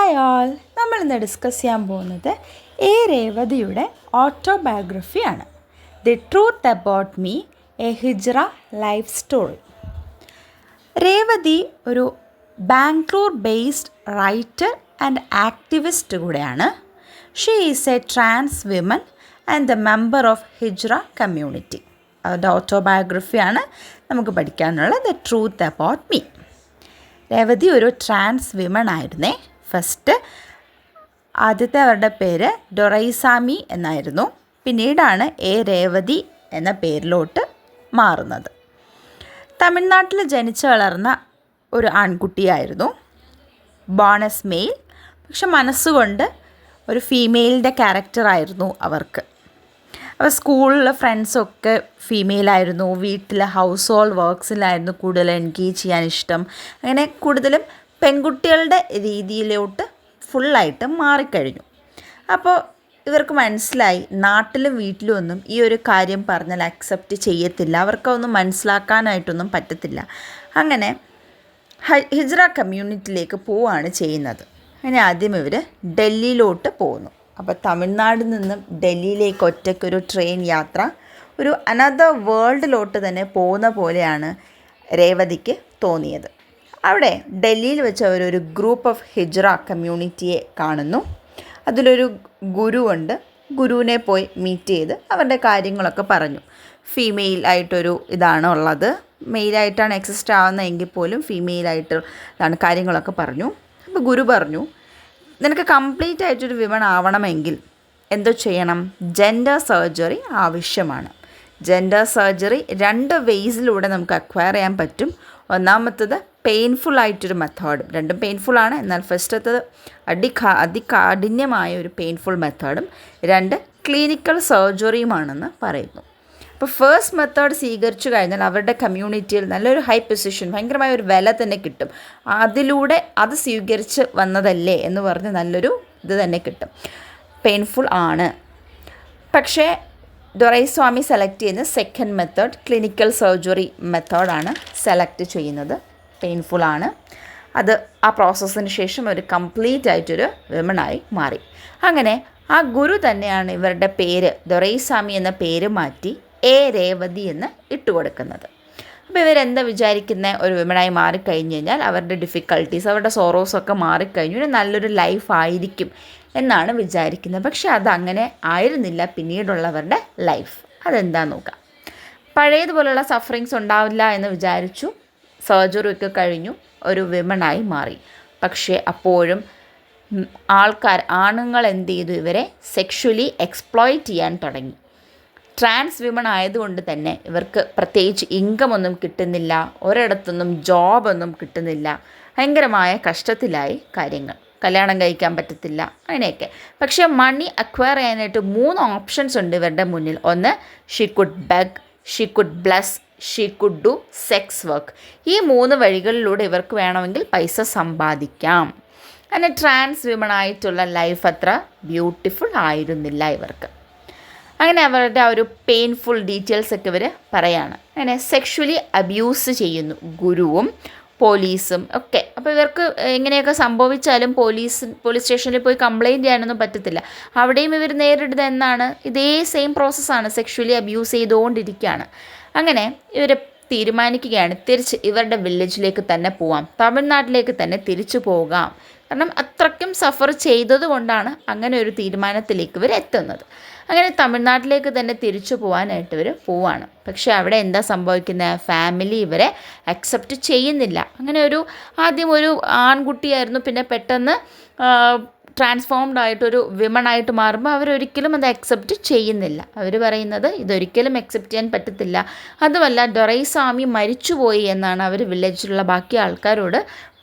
Hi ആൾ, നമ്മളിന്ന് discuss ചെയ്യാൻ പോകുന്നത് എ രേവതിയുടെ ഓട്ടോബയോഗ്രഫിയാണ്. The truth about me, a hijra life story. Revathi ഒരു Bangalore based writer and activist കൂടെയാണ്. She is a trans women and a member of hijra community. അവരുടെ ഓട്ടോബയോഗ്രഫിയാണ് നമുക്ക് പഠിക്കാനുള്ളത്. The truth about me. Revathi ഒരു ട്രാൻസ് വിമൺ ആയിരുന്നേ. ഫസ്റ്റ് ആദ്യത്തെ അവരുടെ പേര് ഡൊറൈസാമി എന്നായിരുന്നു. പിന്നീടാണ് എ രേവതി എന്ന പേരിലോട്ട് മാറുന്നത്. തമിഴ്നാട്ടിൽ ജനിച്ചു വളർന്ന ഒരു ആൺകുട്ടിയായിരുന്നു. ബോണസ് മെയിൽ, പക്ഷെ മനസ്സുകൊണ്ട് ഒരു ഫീമെയിലിൻ്റെ ക്യാരക്ടറായിരുന്നു അവർക്ക്. അപ്പോൾ സ്കൂളിലെ ഫ്രണ്ട്സൊക്കെ ഫീമെയിലായിരുന്നു. വീട്ടിൽ ഹൗസ് ഹോൾഡ് വർക്ക്സിലായിരുന്നു കൂടുതൽ എൻഗേജ് ചെയ്യാൻ ഇഷ്ടം. അങ്ങനെ കൂടുതലും പെൺകുട്ടികളുടെ രീതിയിലോട്ട് ഫുള്ളായിട്ട് മാറിക്കഴിഞ്ഞു. അപ്പോൾ ഇവർക്ക് മനസ്സിലായി നാട്ടിലും വീട്ടിലും ഒന്നും ഈ ഒരു കാര്യം പറഞ്ഞാൽ അക്സെപ്റ്റ് ചെയ്യത്തില്ല, അവർക്കൊന്നും മനസ്സിലാക്കാനായിട്ടൊന്നും പറ്റത്തില്ല. അങ്ങനെ ഹിജ്റ കമ്മ്യൂണിറ്റിയിലേക്ക് പോവുകയാണ് ചെയ്യുന്നത്. അങ്ങനെ ആദ്യം ഇവർ ഡൽഹിയിലോട്ട് പോകുന്നു. അപ്പോൾ തമിഴ്നാട്ടിൽ നിന്നും ഡൽഹിയിലേക്ക് ഒറ്റയ്ക്കൊരു ട്രെയിൻ യാത്ര, ഒരു അനദർ വേൾഡിലോട്ട് തന്നെ പോകുന്ന പോലെയാണ് രേവതിക്ക് തോന്നിയത്. അവിടെ ഡൽഹിയിൽ വെച്ച് അവരൊരു ഗ്രൂപ്പ് ഓഫ് ഹിജ്റ കമ്മ്യൂണിറ്റിയെ കാണുന്നു. അതിലൊരു ഗുരുവുണ്ട്. ഗുരുവിനെ പോയി മീറ്റ് ചെയ്ത് അവരുടെ കാര്യങ്ങളൊക്കെ പറഞ്ഞു. ഫീമെയിൽ ആയിട്ടൊരു ഇതാണ് ഉള്ളത്, മെയിലായിട്ടാണ് എക്സിസ്റ്റ് ആവുന്നതെങ്കിൽ പോലും ഫീമെയിലായിട്ട് ഇതാണ് കാര്യങ്ങളൊക്കെ പറഞ്ഞു. അപ്പോൾ ഗുരു പറഞ്ഞു, നിനക്ക് കംപ്ലീറ്റ് ആയിട്ടൊരു വിമൺ ആവണമെങ്കിൽ എന്തോ ചെയ്യണം, ജെൻഡർ സർജറി ആവശ്യമാണ്. ജെൻഡർ സർജറി 2 വേസിലൂടെ നമുക്ക് അക്വയർ ചെയ്യാൻ പറ്റും. ഒന്നാമത്തത് പെയിൻഫുൾ ആയിട്ടൊരു മെത്തേഡും, രണ്ടും പെയിൻഫുള്ളാണ്, എന്നാൽ ഫസ്റ്റത്തത് അതികാഠിന്യമായ ഒരു പെയിൻഫുൾ മെത്തേഡും, 2 ക്ലിനിക്കൽ സർജറിയുമാണെന്ന് പറയുന്നു. അപ്പോൾ ഫസ്റ്റ് മെത്തേഡ് സ്വീകരിച്ചു കഴിഞ്ഞാൽ അവരുടെ കമ്മ്യൂണിറ്റിയിൽ നല്ലൊരു ഹൈ പൊസിഷൻ, ഭയങ്കരമായ ഒരു വില തന്നെ കിട്ടും. അതിലൂടെ അത് സ്വീകരിച്ച് വന്നതല്ലേ എന്ന് പറഞ്ഞ് നല്ലൊരു ഇത് തന്നെ കിട്ടും. പെയിൻഫുൾ ആണ്. പക്ഷേ ദൊറൈസ്വാമി സെലക്ട് ചെയ്യുന്ന സെക്കൻഡ് മെത്തേഡ് ക്ലിനിക്കൽ സർജറി മെത്തേഡാണ് സെലക്ട് ചെയ്യുന്നത്. പെയിൻഫുള്ളാണ്. അത് ആ പ്രോസസ്സിന് ശേഷം ഒരു കംപ്ലീറ്റ് ആയിട്ടൊരു വിമണായി മാറി. അങ്ങനെ ആ ഗുരു തന്നെയാണ് ഇവരുടെ പേര് ദൊറൈസ്വാമി എന്ന പേര് മാറ്റി എ രേവതി എന്ന് ഇട്ടുകൊടുക്കുന്നത്. അപ്പോൾ ഇവരെന്താ വിചാരിക്കുന്ന, ഒരു വിമണായി മാറിക്കഴിഞ്ഞ് കഴിഞ്ഞാൽ അവരുടെ ഡിഫിക്കൽട്ടീസ്, അവരുടെ സോറോസൊക്കെ മാറിക്കഴിഞ്ഞു ഒരു നല്ലൊരു ലൈഫ് ആയിരിക്കും എന്നാണ് വിചാരിക്കുന്നത്. പക്ഷെ അതങ്ങനെ ആയിരുന്നില്ല പിന്നീടുള്ളവരുടെ ലൈഫ്. അതെന്താ നോക്കാം. പഴയതുപോലുള്ള സഫറിങ്സ് ഉണ്ടാവില്ല എന്ന് വിചാരിച്ചു. സർജറി ഒക്കെ കഴിഞ്ഞു, ഒരു വിമണായി മാറി. പക്ഷേ അപ്പോഴും ആണുങ്ങൾ എന്ത് ചെയ്തു, ഇവരെ സെക്ഷുവലി എക്സ്പ്ലോയിറ്റ് ചെയ്യാൻ തുടങ്ങി. ട്രാൻസ് വിമൺ ആയതുകൊണ്ട് തന്നെ ഇവർക്ക് പ്രത്യേകിച്ച് ഇൻകം ഒന്നും കിട്ടുന്നില്ല, ഒരിടത്തൊന്നും ജോബൊന്നും കിട്ടുന്നില്ല. ഭയങ്കരമായ കഷ്ടത്തിലായി കാര്യങ്ങൾ. കല്യാണം കഴിക്കാൻ പറ്റത്തില്ല, അങ്ങനെയൊക്കെ. പക്ഷേ മണി അക്വയർ ചെയ്യാനായിട്ട് 3 ഓപ്ഷൻസ് ഉണ്ട് ഇവരുടെ മുന്നിൽ. ഒന്ന്, she could beg, she could bless, she could do sex work. ഈ 3 വഴികളിലൂടെ ഇവർക്ക് വേണമെങ്കിൽ പൈസ സമ്പാദിക്കാം. അങ്ങനെ ട്രാൻസ് വിമൺ ആയിട്ടുള്ള ലൈഫ് അത്ര ബ്യൂട്ടിഫുൾ ആയിരുന്നില്ല ഇവർക്ക്. അങ്ങനെ അവരുടെ ആ ഒരു പെയിൻഫുൾ ഡീറ്റെയിൽസ് ഒക്കെ ഇവർ പറയാണ്. അങ്ങനെ സെക്ഷുവലി അബ്യൂസ് ചെയ്യുന്നു ഗുരുവും പോലീസും ഒക്കെ. അപ്പോൾ ഇവർക്ക് എങ്ങനെയൊക്കെ സംഭവിച്ചാലും പോലീസ് സ്റ്റേഷനിൽ പോയി കംപ്ലയിൻറ്റ് ചെയ്യാനൊന്നും പറ്റത്തില്ല. അവിടെയും ഇവർ നേരിടുന്നത് എന്നാണ്, ഇതേ സെയിം പ്രോസസ്സാണ്, സെക്ഷുവലി അബ്യൂസ് ചെയ്തുകൊണ്ടിരിക്കുകയാണ്. അങ്ങനെ ഇവർ തീരുമാനിക്കുകയാണ് തിരിച്ച് ഇവരുടെ വില്ലേജിലേക്ക് തന്നെ പോവാം, തമിഴ്നാട്ടിലേക്ക് തന്നെ തിരിച്ചു പോകാം. കാരണം അത്രയ്ക്കും സഫർ ചെയ്തത് കൊണ്ടാണ് അങ്ങനെ ഒരു തീരുമാനത്തിലേക്ക് ഇവർ എത്തുന്നത്. അങ്ങനെ തമിഴ്നാട്ടിലേക്ക് തന്നെ തിരിച്ചു പോകാനായിട്ട് ഇവർ പോവാണ്. പക്ഷേ അവിടെ എന്താ സംഭവിക്കുന്നത്, ഫാമിലി ഇവരെ അക്സെപ്റ്റ് ചെയ്യുന്നില്ല. അങ്ങനെ ആദ്യം ഒരു ആൺകുട്ടിയായിരുന്നു, പിന്നെ പെട്ടെന്ന് ട്രാൻസ്ഫോംഡ് ആയിട്ടൊരു വിമണായിട്ട് മാറുമ്പോൾ അവരൊരിക്കലും അത് അക്സെപ്റ്റ് ചെയ്യുന്നില്ല. അവർ പറയുന്നത് ഇതൊരിക്കലും അക്സെപ്റ്റ് ചെയ്യാൻ പറ്റത്തില്ല. അതുമല്ല, ഡൊറൈസ്വാമി മരിച്ചുപോയി എന്നാണ് അവർ വില്ലേജിലുള്ള ബാക്കി ആൾക്കാരോട്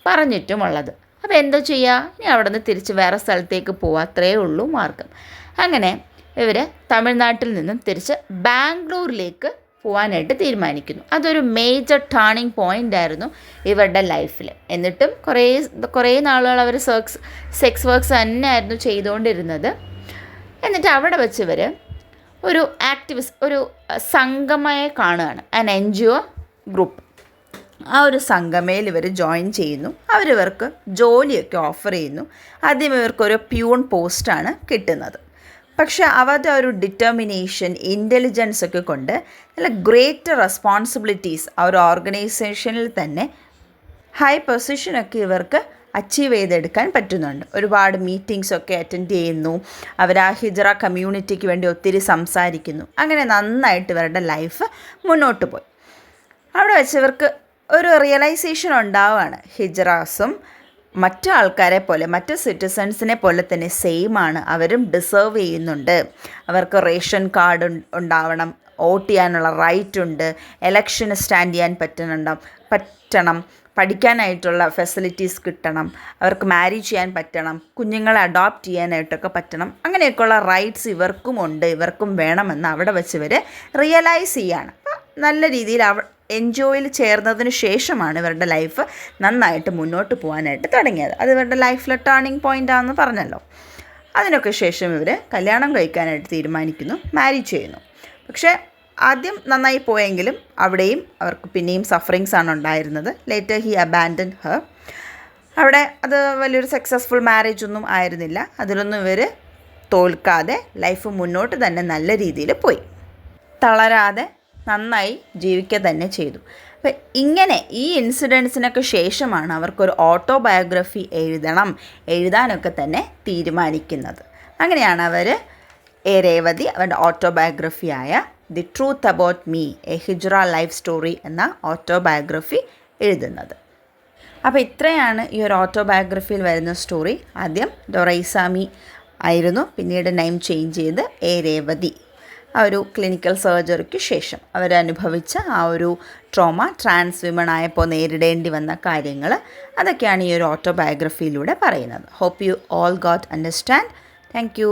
പറഞ്ഞിട്ടുമുള്ളത്. അപ്പോൾ എന്താ ചെയ്യുക, ഇനി അവിടെ നിന്ന് തിരിച്ച് വേറെ സ്ഥലത്തേക്ക് പോവുക, അത്രയേ ഉള്ളൂ മാർഗം. അങ്ങനെ ഇവർ തമിഴ്നാട്ടിൽ നിന്നും തിരിച്ച് ബാംഗ്ലൂരിലേക്ക് പോകാനായിട്ട് തീരുമാനിക്കുന്നു. അതൊരു മേജർ ടേണിംഗ് പോയിൻ്റ് ആയിരുന്നു ഇവരുടെ ലൈഫിൽ. എന്നിട്ടും കുറേ നാളുകൾ അവർ സെക്സ് വർക്ക്സ് തന്നെയായിരുന്നു ചെയ്തുകൊണ്ടിരുന്നത്. എന്നിട്ട് അവിടെ വെച്ച് ഇവർ ഒരു ആക്ടിവിസ്റ്റ്, ഒരു സംഘമായി കാണുകയാണ്, ആൻ NGO ഗ്രൂപ്പ്. ആ ഒരു സംഗമയിൽ ഇവർ ജോയിൻ ചെയ്യുന്നു. അവരിവർക്ക് ജോലിയൊക്കെ ഓഫർ ചെയ്യുന്നു. ആദ്യം ഇവർക്കൊരു പ്യൂൺ പോസ്റ്റാണ് കിട്ടുന്നത്. പക്ഷേ അവരുടെ ഒരു ഡിറ്റർമിനേഷൻ, ഇൻ്റലിജൻസ് ഒക്കെ കൊണ്ട് നല്ല ഗ്രേറ്റ് റെസ്പോൺസിബിലിറ്റീസ് ആ ഒരു ഓർഗനൈസേഷനിൽ തന്നെ ഹൈ പൊസിഷനൊക്കെ ഇവർക്ക് അച്ചീവ് ചെയ്തെടുക്കാൻ പറ്റുന്നുണ്ട്. ഒരുപാട് മീറ്റിങ്സൊക്കെ അറ്റൻഡ് ചെയ്യുന്നു. അവർ ആ ഹിജ്റ കമ്മ്യൂണിറ്റിക്ക് വേണ്ടി ഒത്തിരി സംസാരിക്കുന്നു. അങ്ങനെ നന്നായിട്ട് ഇവരുടെ ലൈഫ് മുന്നോട്ട് പോയി. അവിടെ വെച്ച് ഇവർക്ക് ഒരു റിയലൈസേഷൻ ഉണ്ടാവുകയാണ്, ഹിജ്റാസും മറ്റു ആൾക്കാരെ പോലെ, മറ്റ് സിറ്റിസൺസിനെ പോലെ തന്നെ സെയിം ആണ്, അവരും ഡിസേർവ് ചെയ്യുന്നുണ്ട്. അവർക്ക് റേഷൻ കാർഡ് ഉണ്ടാവണം, വോട്ട് ചെയ്യാനുള്ള റൈറ്റ് ഉണ്ട്, ഇലക്ഷന് സ്റ്റാൻഡ് ചെയ്യാൻ പറ്റണം, പഠിക്കാനായിട്ടുള്ള ഫെസിലിറ്റീസ് കിട്ടണം, അവർക്ക് മാരേജ് ചെയ്യാൻ പറ്റണം, കുഞ്ഞുങ്ങളെ അഡോപ്റ്റ് ചെയ്യാനായിട്ടൊക്കെ പറ്റണം. അങ്ങനെയൊക്കെയുള്ള റൈറ്റ്സ് ഇവർക്കും ഉണ്ട്, ഇവർക്കും വേണമെന്ന് അവിടെ വെച്ച് ഇവർ റിയലൈസ് ചെയ്യാണ്. നല്ല രീതിയിൽ എൻജോയിൽ ചേർന്നതിന് ശേഷമാണ് ഇവരുടെ ലൈഫ് നന്നായിട്ട് മുന്നോട്ട് പോകാനായിട്ട് തുടങ്ങിയത്. അത് ഇവരുടെ ലൈഫിലെ ടേണിംഗ് പോയിൻ്റാണെന്ന് പറഞ്ഞല്ലോ. അതിനൊക്കെ ശേഷം ഇവർ കല്യാണം കഴിക്കാനായിട്ട് തീരുമാനിക്കുന്നു, മാരേജ് ചെയ്യുന്നു. പക്ഷേ ആദ്യം നന്നായി പോയെങ്കിലും അവിടെയും അവർക്ക് പിന്നെയും സഫറിങ്സ് ആണ് ഉണ്ടായിരുന്നത്. Later he abandon Har. അവിടെ അത് വലിയൊരു സക്സസ്ഫുൾ മാരേജ് ഒന്നും ആയിരുന്നില്ല. അതിലൊന്നും ഇവർ തോൽക്കാതെ ലൈഫ് മുന്നോട്ട് തന്നെ നല്ല രീതിയിൽ പോയി, തളരാതെ നന്നായി ജീവിക്കുക തന്നെ ചെയ്തു. അപ്പം ഇങ്ങനെ ഈ ഇൻസിഡൻസിനൊക്കെ ശേഷമാണ് അവർക്കൊരു ഓട്ടോബയോഗ്രഫി എഴുതാനൊക്കെ തന്നെ തീരുമാനിക്കുന്നത്. അങ്ങനെയാണ് അവർ രേവതി അവരുടെ ഓട്ടോബയോഗ്രഫിയായ the truth about me a hijra life story എന്ന ഓട്ടോബയോഗ്രഫി എഴുതുന്നത്. അപ്പോൾ ഇത്രയാണ് ഈ ഒരു ഓട്ടോബയോഗ്രഫിയിൽ വരുന്ന സ്റ്റോറി. ആദ്യം ഡൊറൈസാമി ആയിരുന്നു, പിന്നീട് നെയിം ചേഞ്ച് ചെയ്ത് രേവതി. ആ ഒരു ക്ലിനിക്കൽ സർജറിക്ക് ശേഷം അവരനുഭവിച്ച ആ ഒരു ട്രോമ, ട്രാൻസ് വിമൺ ആയപ്പോൾ നേരിടേണ്ടി വന്ന കാര്യങ്ങൾ, അതൊക്കെയാണ് ഈ ഒരു ഓട്ടോബയോഗ്രഫിയിലൂടെ പറയുന്നത്. Hope you all got understand. Thank U.